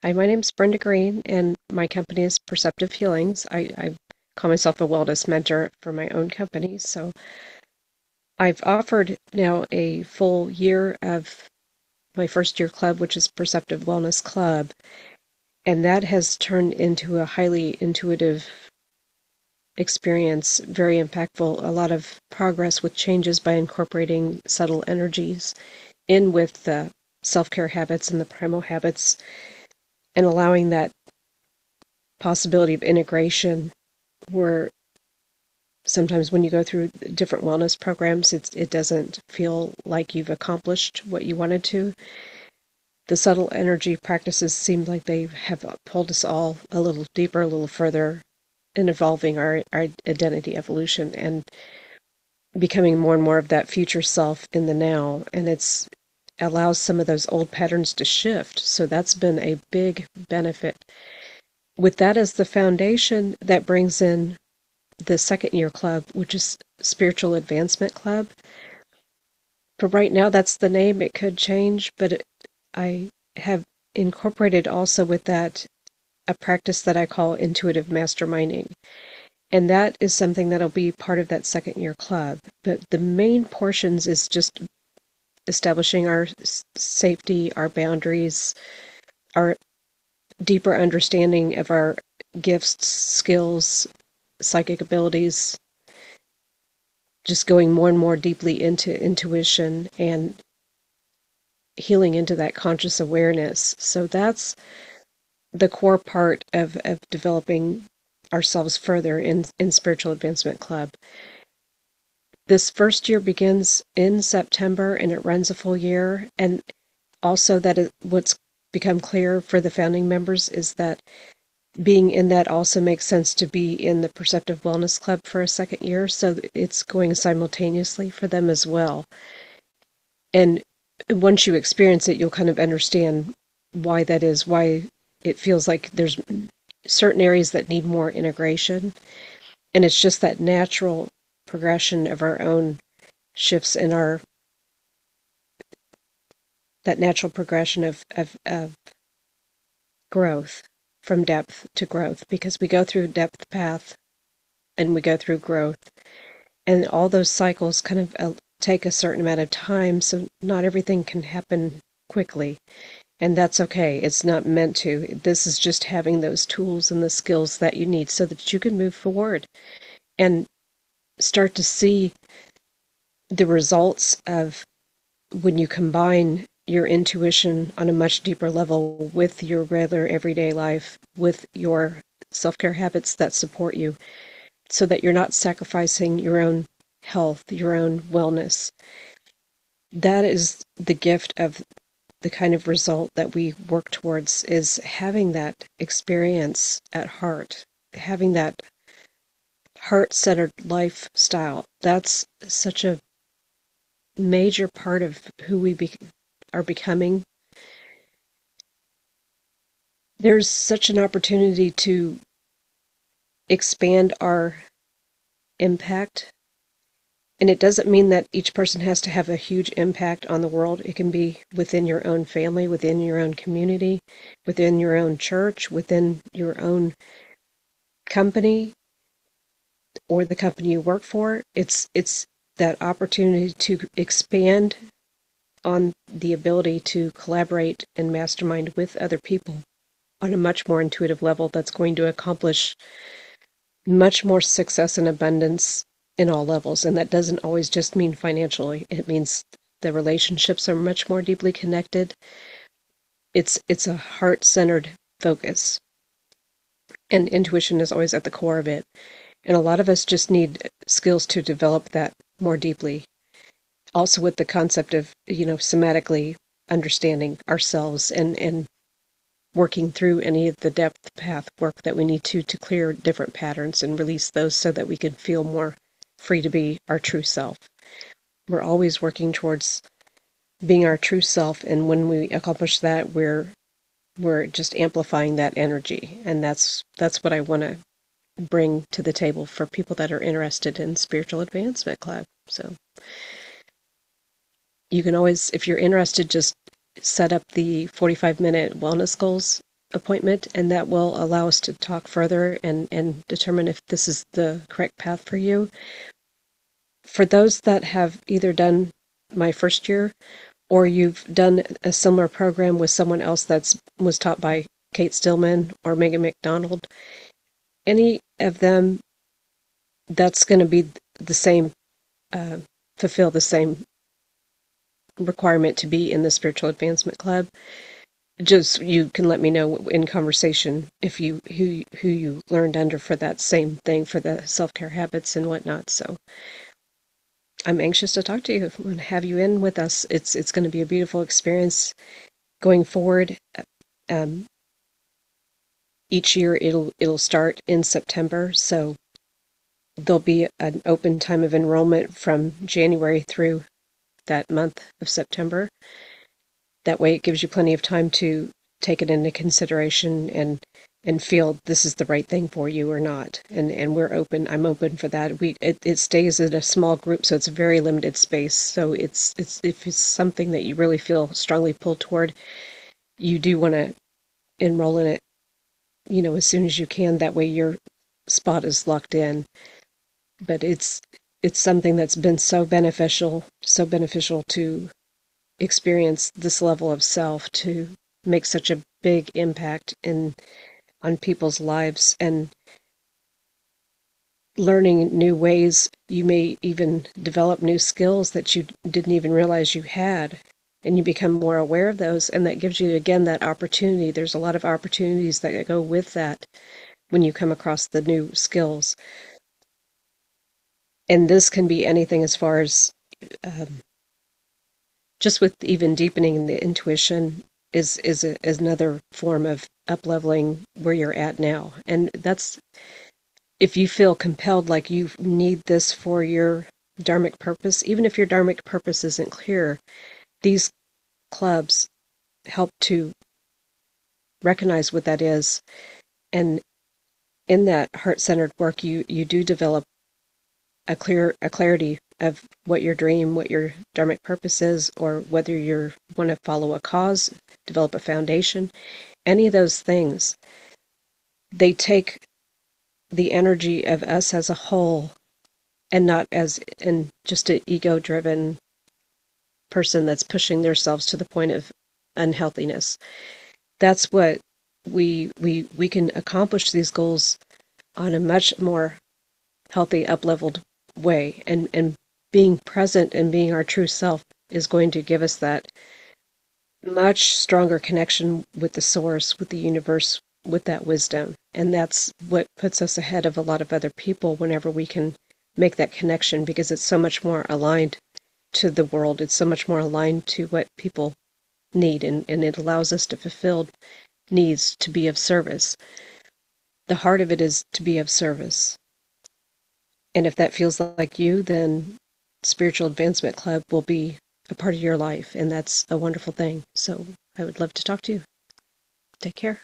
Hi, my name's Brenda Green, and my company is Perceptive Healings. I call myself a wellness mentor for my own company. So I've offered now a full year of my first year club, which is Perceptive Wellness Club, and that has turned into a highly intuitive experience, very impactful, a lot of progress with changes by incorporating subtle energies in with the self-care habits and the primal habits and allowing that possibility of integration where sometimes when you go through different wellness programs, it doesn't feel like you've accomplished what you wanted to. The subtle energy practices seem like they have pulled us all a little deeper, a little further in evolving our identity evolution and becoming more and more of that future self in the now. And it's allows some of those old patterns to shift. So that's been a big benefit. With that as the foundation, that brings in the second year club, which is Spiritual Advancement Club. For right now, that's the name. It could change, but I have incorporated also with that a practice that I call intuitive masterminding. And that is something that'll be part of that second year club. But the main portions is just establishing our safety, our boundaries, our deeper understanding of our gifts, skills, psychic abilities, just going more and more deeply into intuition and healing into that conscious awareness. So that's the core part of developing ourselves further in Spiritual Advancement Club. This first year begins in September and it runs a full year. And also what's become clear for the founding members is that being in that also makes sense to be in the Perceptive Wellness Club for a second year. So it's going simultaneously for them as well. And once you experience it, you'll kind of understand why that is, why it feels like there's certain areas that need more integration. And it's just that natural progression of our own shifts in that natural progression of growth from depth to growth, because we go through depth path and we go through growth. And all those cycles kind of take a certain amount of time, so not everything can happen quickly. And that's okay. It's not meant to. This is just having those tools and the skills that you need so that you can move forward and start to see the results of when you combine your intuition on a much deeper level with your regular everyday life, with your self-care habits that support you, so that you're not sacrificing your own health, your own wellness. That is the gift of the kind of result that we work towards, is having that experience at heart, having that heart-centered lifestyle. That's such a major part of who we are becoming. There's such an opportunity to expand our impact. And it doesn't mean that each person has to have a huge impact on the world. It can be within your own family, within your own community, within your own church, within your own company, or the company you work for. It's that opportunity to expand on the ability to collaborate and mastermind with other people on a much more intuitive level that's going to accomplish much more success and abundance in all levels. And that doesn't always just mean financially. It means the relationships are much more deeply connected. It's a heart-centered focus. And intuition is always at the core of it. And a lot of us just need skills to develop that more deeply. Also with the concept of, somatically understanding ourselves and working through any of the depth path work that we need to clear different patterns and release those so that we can feel more free to be our true self. We're always working towards being our true self, and when we accomplish that, we're just amplifying that energy. And that's what I want to bring to the table for people that are interested in Spiritual Advancement Club. So you can always, if you're interested, just set up the 45-minute wellness goals appointment, and that will allow us to talk further and determine if this is the correct path for you. For those that have either done my first year or you've done a similar program with someone else that was taught by Kate Stillman or Megan McDonald, any of them, that's going to be the same, fulfill the same requirement to be in the Spiritual Advancement Club. Just, you can let me know in conversation if who you learned under for that same thing, for the self-care habits and whatnot. So I'm anxious to talk to you and have you in with us. It's going to be a beautiful experience going forward. Um, each year it'll start in September, so there'll be an open time of enrollment from January through that month of September. That way it gives you plenty of time to take it into consideration and feel this is the right thing for you or not. And we're open. I'm open for that. It stays in a small group, so it's a very limited space. So it's if it's something that you really feel strongly pulled toward, you do want to enroll in it, as soon as you can. That way your spot is locked in. But it's something that's been so beneficial to experience this level of self, to make such a big impact on people's lives, and learning new ways. You may even develop new skills that you didn't even realize you had, and you become more aware of those, and that gives you, again, that opportunity. There's a lot of opportunities that go with that when you come across the new skills. And this can be anything as far as just with even deepening the intuition is another form of up-leveling where you're at now. And that's, if you feel compelled, like you need this for your dharmic purpose, even if your dharmic purpose isn't clear, these clubs help to recognize what that is. And in that heart-centered work, you do develop a clarity of what your dream, what your dharmic purpose is, or whether you want to follow a cause, develop a foundation. Any of those things, they take the energy of us as a whole, and not as in just an ego-driven person that's pushing themselves to the point of unhealthiness. That's what we can accomplish these goals on a much more healthy, up-leveled way, and being present and being our true self is going to give us that much stronger connection with the source, with the universe, with that wisdom. And that's what puts us ahead of a lot of other people whenever we can make that connection, because it's so much more aligned to the world. It's so much more aligned to what people need, and it allows us to fulfill needs, to be of service. The heart of it is to be of service. And if that feels like you, then Spiritual Advancement Club will be a part of your life, and that's a wonderful thing. So I would love to talk to you. Take care.